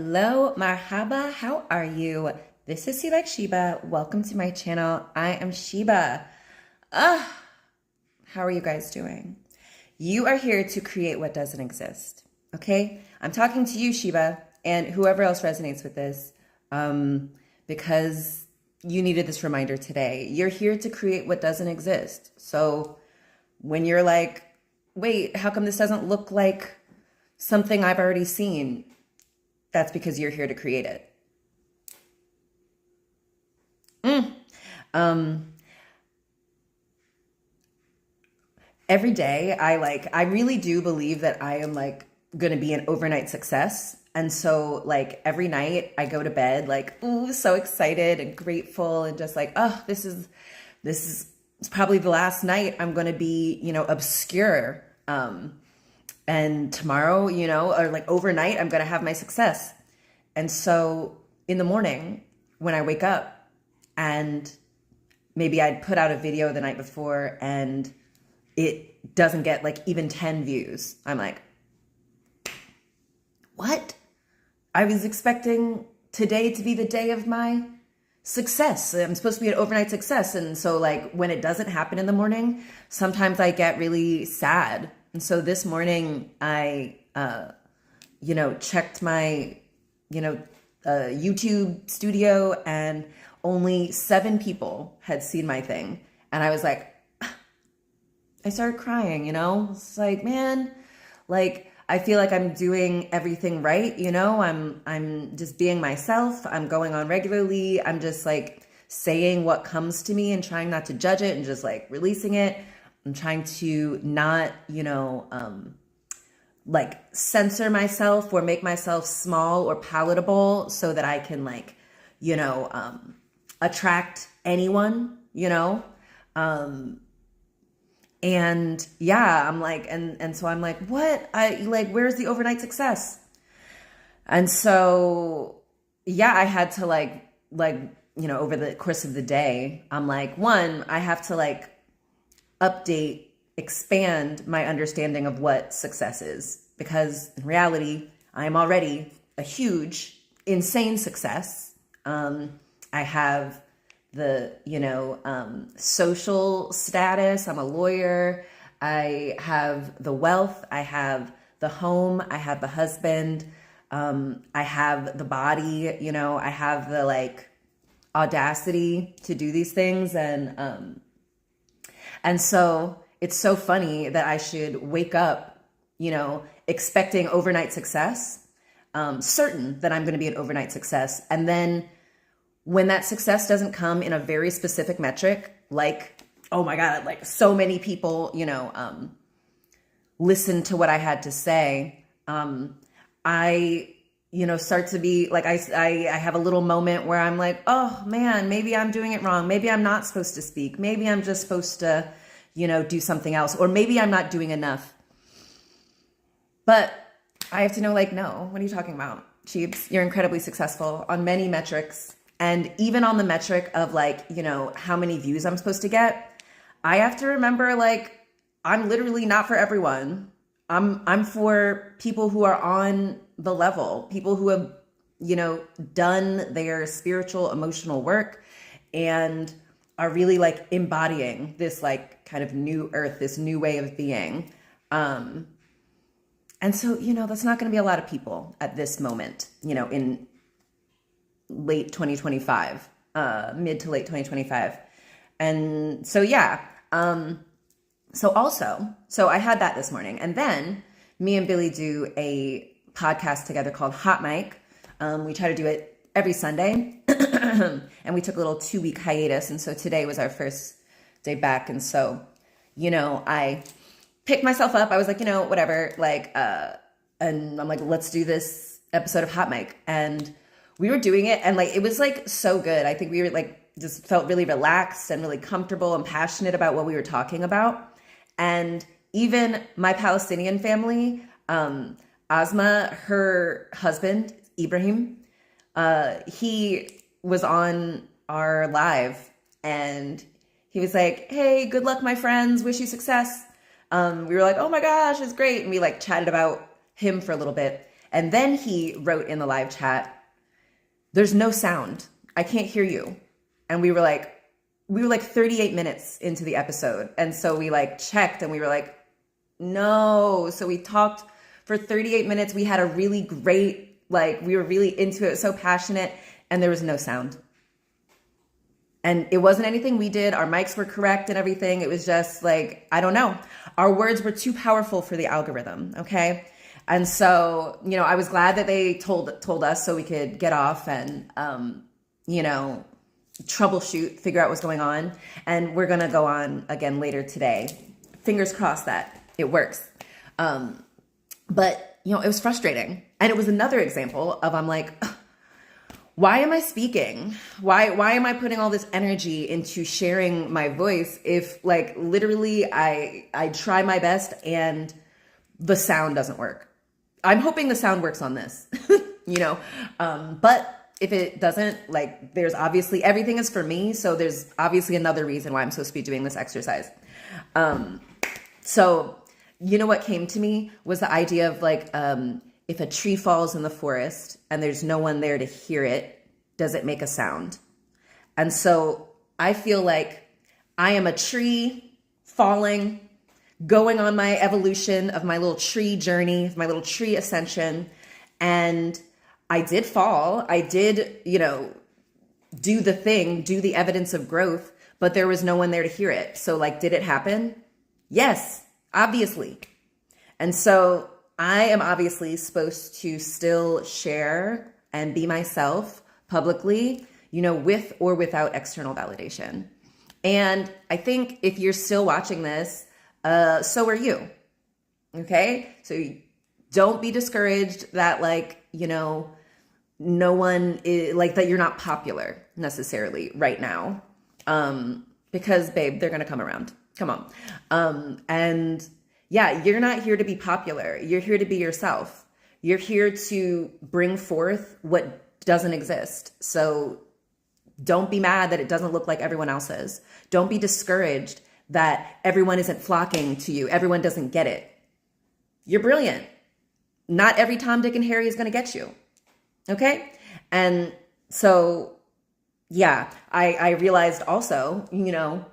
Hello, marhaba, how are you? This is Like Sheba. Welcome to my channel. I am Sheba. How are you guys doing? You are here to create what doesn't exist, okay? I'm talking to you, Sheba, and whoever else resonates with this, because you needed this reminder today. You're here to create what doesn't exist. So when you're like, wait, how come this doesn't look like something I've already seen? That's because you're here to create it. Every day I really do believe that I am going to be an overnight success. And so every night I go to bed ooh, so excited and grateful and just oh, this is probably the last night I'm going to be, obscure. And tomorrow, or overnight, I'm going to have my success. And so in the morning when I wake up and maybe I'd put out a video the night before and it doesn't get even 10 views. I'm like, what? I was expecting today to be the day of my success. I'm supposed to be an overnight success. And so when it doesn't happen in the morning, sometimes I get really sad. And so this morning I, checked my, YouTube studio and only 7 people had seen my thing. And I was like, I started crying, it's man, I feel like I'm doing everything right. I'm just being myself. I'm going on regularly. I'm just saying what comes to me and trying not to judge it and just releasing it. I'm trying to not, censor myself or make myself small or palatable so that I can attract anyone, and yeah, I'm and so I'm what? Where's the overnight success? And so, yeah, I had to over the course of the day, I'm one, I have to update, expand my understanding of what success is, because in reality, I am already a huge, insane success. I have the, social status. I'm a lawyer. I have the wealth. I have the home. I have the husband. I have the body, I have the audacity to do these things. And so it's so funny that I should wake up, expecting overnight success, certain that I'm going to be an overnight success. And then when that success doesn't come in a very specific metric, oh my God, so many people, listen to what I had to say. I start to be I have a little moment where I'm oh man, maybe I'm doing it wrong. Maybe I'm not supposed to speak. Maybe I'm just supposed to, do something else, or maybe I'm not doing enough. But I have to know, no, what are you talking about? Cheeps, you're incredibly successful on many metrics. And even on the metric of how many views I'm supposed to get, I have to remember, I'm literally not for everyone. I'm for people who are on the level, people who have, done their spiritual, emotional work and are really embodying this kind of new earth, this new way of being. And so, that's not going to be a lot of people at this moment, in late 2025, mid to late 2025. And so, yeah. So I had that this morning, and then me and Billy do a podcast together called Hot Mic. We try to do it every Sunday and we took a little 2-week hiatus. And so today was our first day back. And so, I picked myself up. I was whatever, and I'm let's do this episode of Hot Mic. And we were doing it and it was so good. I think we were just felt really relaxed and really comfortable and passionate about what we were talking about. And even my Palestinian family, Asma, her husband, Ibrahim, he was on our live and he was hey, good luck, my friends. Wish you success. We were oh my gosh, it's great. And we chatted about him for a little bit. And then he wrote in the live chat, there's no sound. I can't hear you. And we were like 38 minutes into the episode. And so we like checked and we were like, no. So we talked for 38 minutes. We had a really great, like, we were really into it, so passionate, and there was no sound. And it wasn't anything we did. Our mics were correct and everything. It was just like, I don't know. Our words were too powerful for the algorithm. Okay. And so, you know, I was glad that they told us so we could get off and, you know, troubleshoot, figure out what's going on. And we're going to go on again later today. Fingers crossed that it works. But, you know, it was frustrating. And it was another example of, I'm like, why am I speaking? Why am I putting all this energy into sharing my voice if, like, literally I try my best and the sound doesn't work? I'm hoping the sound works on this, you know, but if it doesn't, like, there's obviously, everything is for me. So there's obviously another reason why I'm supposed to be doing this exercise. So, you know, what came to me was the idea of like, if a tree falls in the forest and there's no one there to hear it, does it make a sound? And so I feel like I am a tree falling, going on my evolution of my little tree journey, my little tree ascension. And I did fall. I did, you know, do the thing, do the evidence of growth, but there was no one there to hear it. So like, did it happen? Yes, obviously. And so I am obviously supposed to still share and be myself publicly, you know, with or without external validation. And I think if you're still watching this, so are you. Okay. So don't be discouraged that, like, you know, no one is like that. You're not popular necessarily right now. Because babe, they're going to come around. Come on. And yeah, you're not here to be popular. You're here to be yourself. You're here to bring forth what doesn't exist. So don't be mad that it doesn't look like everyone else's. Don't be discouraged that everyone isn't flocking to you. Everyone doesn't get it. You're brilliant. Not every Tom, Dick, and Harry is going to get you. Okay? And so, yeah, I realized also, you know,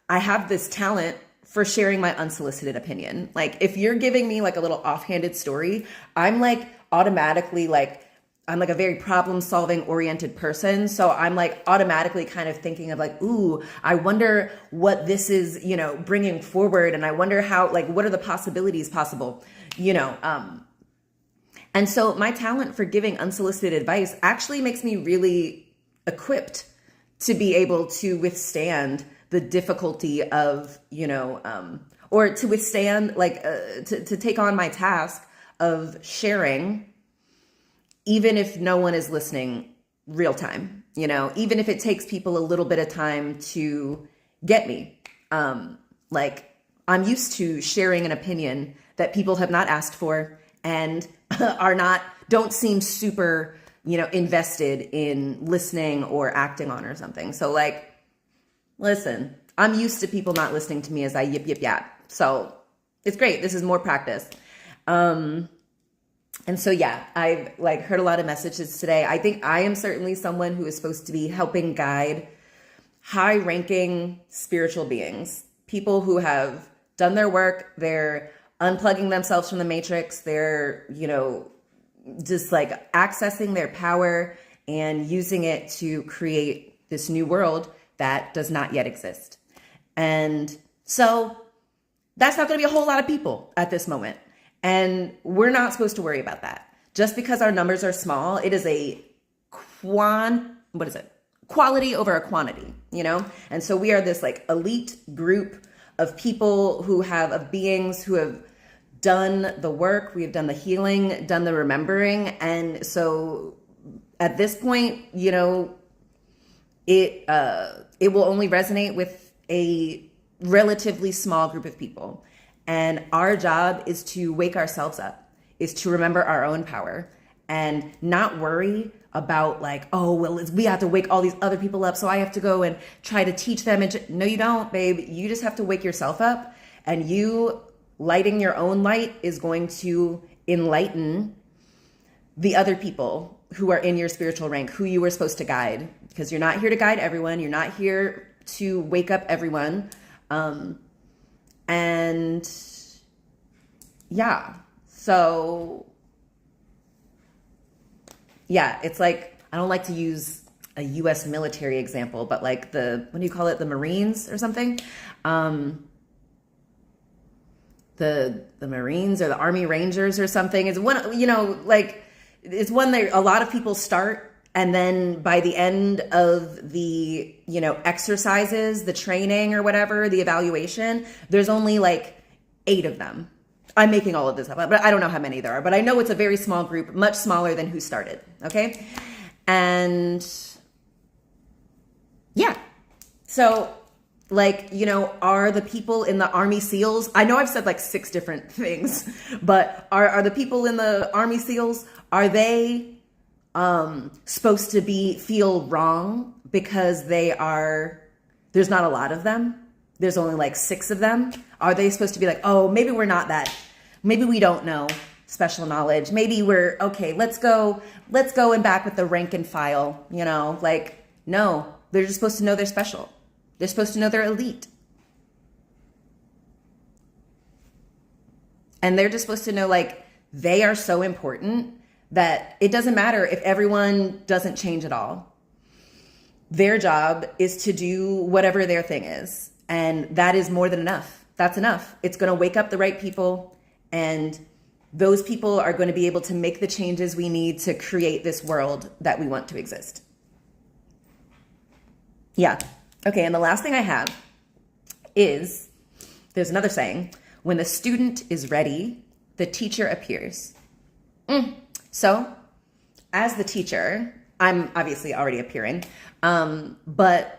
I have this talent for sharing my unsolicited opinion. Like, if you're giving me like a little offhanded story, I'm like automatically like, I'm like a very problem solving oriented person. So I'm like automatically kind of thinking of like, ooh, I wonder what this is, you know, bringing forward. And I wonder how, like, what are the possibilities possible, you know? And so my talent for giving unsolicited advice actually makes me really equipped to be able to withstand the difficulty of, you know, or to withstand, like, to take on my task of sharing, even if no one is listening real time, you know, even if it takes people a little bit of time to get me. Like, I'm used to sharing an opinion that people have not asked for and don't seem super, you know, invested in listening or acting on or something. So like, listen, I'm used to people not listening to me as I yip, yip, yap. So it's great. This is more practice. And so, yeah, I've like heard a lot of messages today. I think I am certainly someone who is supposed to be helping guide high ranking spiritual beings, people who have done their work. They're unplugging themselves from the matrix. They're, you know, just like accessing their power and using it to create this new world that does not yet exist. And so that's not going to be a whole lot of people at this moment. And we're not supposed to worry about that. Just because our numbers are small, it is a quality over a quantity, you know? And so we are this like elite group of people of beings who have done the work, we have done the healing, done the remembering. And so at this point, you know, it will only resonate with a relatively small group of people. And our job is to wake ourselves up, is to remember our own power and not worry about like, oh, well, we have to wake all these other people up, so I have to go and try to teach them. No, you don't, babe. You just have to wake yourself up, and you lighting your own light is going to enlighten the other people who are in your spiritual rank, who you were supposed to guide, because you're not here to guide everyone. You're not here to wake up everyone. And yeah, so yeah, it's like, I don't like to use a US military example, but like what do you call it? The Marines or something? The Marines or the Army Rangers or something is one, you know, like it's one that a lot of people start, and then by the end of the, you know, exercises, the training or whatever, the evaluation, there's only like 8 of them. I'm making all of this up, but I don't know how many there are, but I know it's a very small group, much smaller than who started. Okay. And yeah, so like, you know, are the people in the Army SEALs, I know I've said like 6 different things, but are the people in the Army SEALs, are they supposed to feel wrong because there's not a lot of them? There's only like 6 of them. Are they supposed to be like, oh, maybe we're not that, maybe we don't know special knowledge. Maybe we're okay. Let's go and back with the rank and file, you know, like, no, they're just supposed to know they're special. They're supposed to know they're elite. And they're just supposed to know, like, they are so important that it doesn't matter if everyone doesn't change at all. Their job is to do whatever their thing is. And that is more than enough. That's enough. It's going to wake up the right people, and those people are going to be able to make the changes we need to create this world that we want to exist. Yeah. Okay. And the last thing I have is, there's another saying, when the student is ready, the teacher appears. So as the teacher, I'm obviously already appearing, but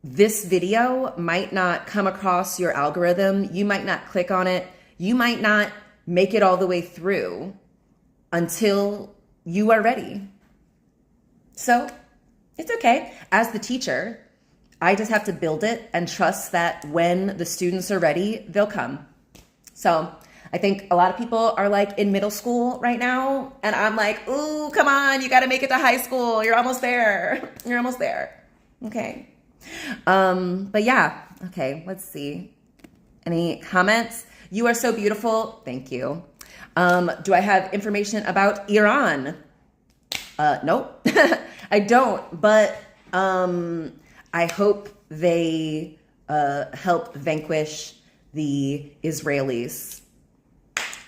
this video might not come across your algorithm. You might not click on it. You might not make it all the way through until you are ready. So it's okay. As the teacher, I just have to build it and trust that when the students are ready, they'll come. So I think a lot of people are like in middle school right now, and I'm like, ooh, come on, you got to make it to high school. You're almost there. You're almost there. Okay. But yeah, okay, let's see. Any comments? You are so beautiful. Thank you. Do I have information about Iran? Nope, I don't, but I hope they help vanquish the Israelis.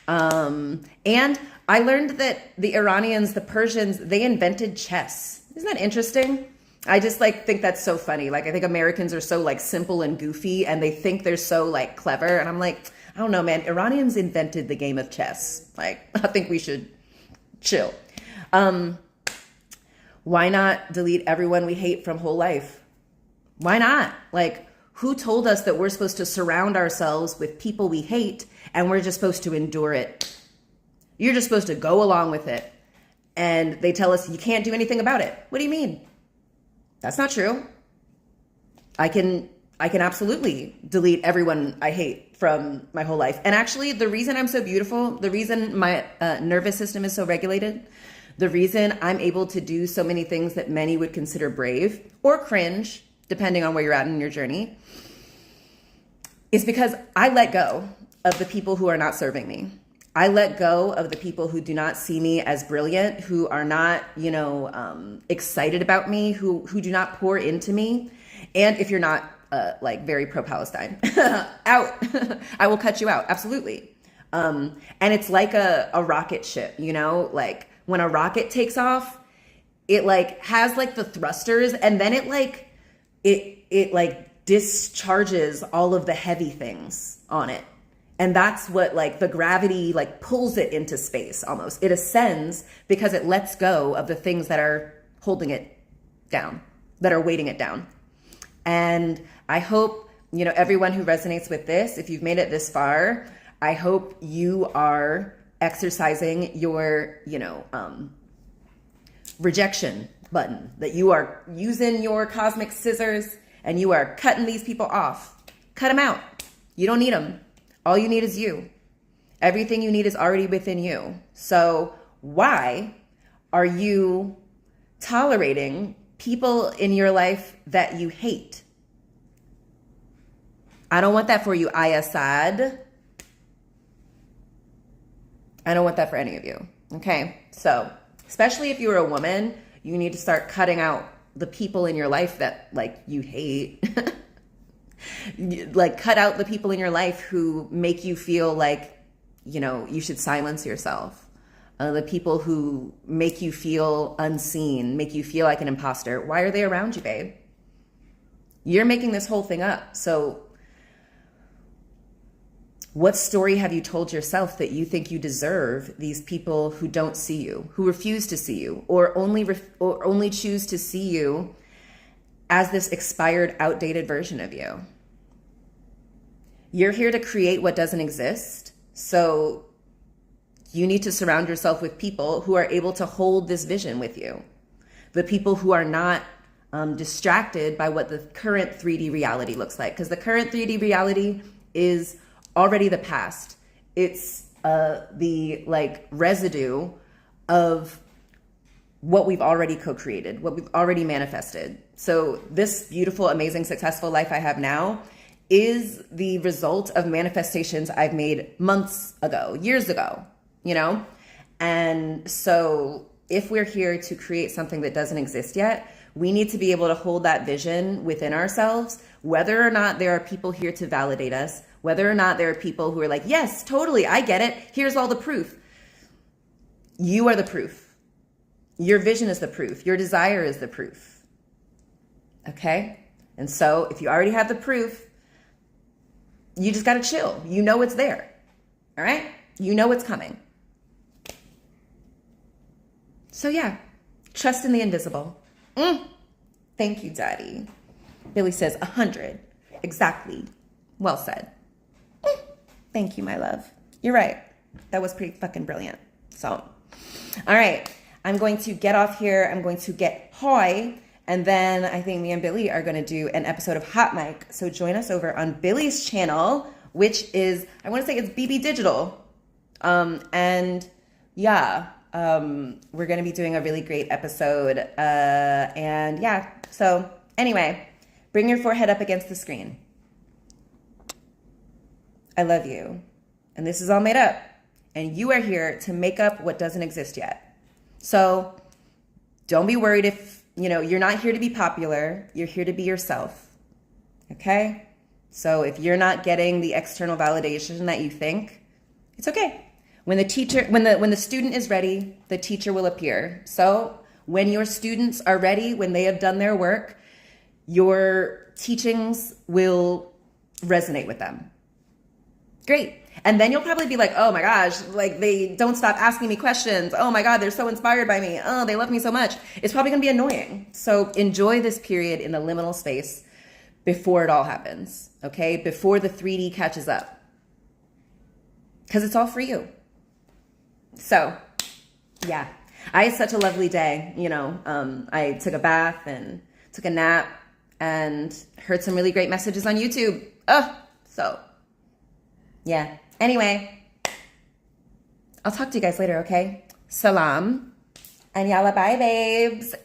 And I learned that the Iranians, the Persians, they invented chess. Isn't that interesting? I just like think that's so funny. Like, I think Americans are so like simple and goofy, and they think they're so like clever. And I'm like, I don't know, man. Iranians invented the game of chess. Like, I think we should chill. Why not delete everyone we hate from whole life? Why not? Like, who told us that we're supposed to surround ourselves with people we hate and we're just supposed to endure it? You're just supposed to go along with it. And they tell us you can't do anything about it. What do you mean? That's not true. I can absolutely delete everyone I hate from my whole life. And actually, the reason I'm so beautiful, the reason my nervous system is so regulated, the reason I'm able to do so many things that many would consider brave or cringe, depending on where you're at in your journey, is because I let go of the people who are not serving me. I let go of the people who do not see me as brilliant, who are not, excited about me, who do not pour into me. And if you're not like very pro-Palestine, out, I will cut you out. Absolutely. And it's like a rocket ship, like when a rocket takes off, it like has like the thrusters, and then it discharges all of the heavy things on it. And that's what like the gravity like pulls it into space almost. It ascends because it lets go of the things that are holding it down, that are weighting it down. And I hope, everyone who resonates with this, if you've made it this far, I hope you are exercising your, rejection button, that you are using your cosmic scissors and you are cutting these people off. Cut them out. You don't need them. All you need is you. Everything you need is already within you. So why are you tolerating people in your life that you hate? I don't want that for you, Ayasad. I don't want that for any of you. Okay? So, especially if you're a woman, you need to start cutting out the people in your life that, like, you hate. Like, cut out the people in your life who make you feel like, you know, you should silence yourself. The people who make you feel unseen, make you feel like an imposter. Why are they around you, babe? You're making this whole thing up. So what story have you told yourself that you think you deserve these people who don't see you, who refuse to see you, or only choose to see you as this expired, outdated version of you? You're here to create what doesn't exist. So you need to surround yourself with people who are able to hold this vision with you. The people who are not distracted by what the current 3D reality looks like. Because the current 3D reality is already the past. It's the like residue of what we've already co-created, what we've already manifested. So this beautiful, amazing, successful life I have now is the result of manifestations I've made months ago, years ago, you know? And so if we're here to create something that doesn't exist yet, we need to be able to hold that vision within ourselves, whether or not there are people here to validate us, whether or not there are people who are like, yes, totally, I get it. Here's all the proof. You are the proof. Your vision is the proof. Your desire is the proof. Okay? And so if you already have the proof, you just got to chill. You know it's there. All right? You know it's coming. So yeah, trust in the invisible. Thank you, Daddy. Billy says 100. Exactly. Well said. Thank you, my love. You're right. That was pretty fucking brilliant. So, all right. I'm going to get off here. I'm going to get high. And then I think me and Billy are going to do an episode of Hot Mic. So join us over on Billy's channel, which is, I want to say it's BB Digital. And yeah, we're going to be doing a really great episode. And yeah, so anyway, bring your forehead up against the screen. I love you. And this is all made up. And you are here to make up what doesn't exist yet. So don't be worried if, you know, you're not here to be popular. You're here to be yourself. Okay? So if you're not getting the external validation that you think, it's okay. When the student is ready, the teacher will appear. So when your students are ready, when they have done their work, your teachings will resonate with them. Great. And then you'll probably be like, oh my gosh, like they don't stop asking me questions. Oh my God, they're so inspired by me. Oh, they love me so much. It's probably gonna be annoying. So enjoy this period in the liminal space before it all happens, okay? Before the 3D catches up. Because it's all for you. So, yeah. I had such a lovely day, you know. I took a bath and took a nap and heard some really great messages on YouTube. So, yeah. Anyway, I'll talk to you guys later, okay? Salam. And yalla bye, babes.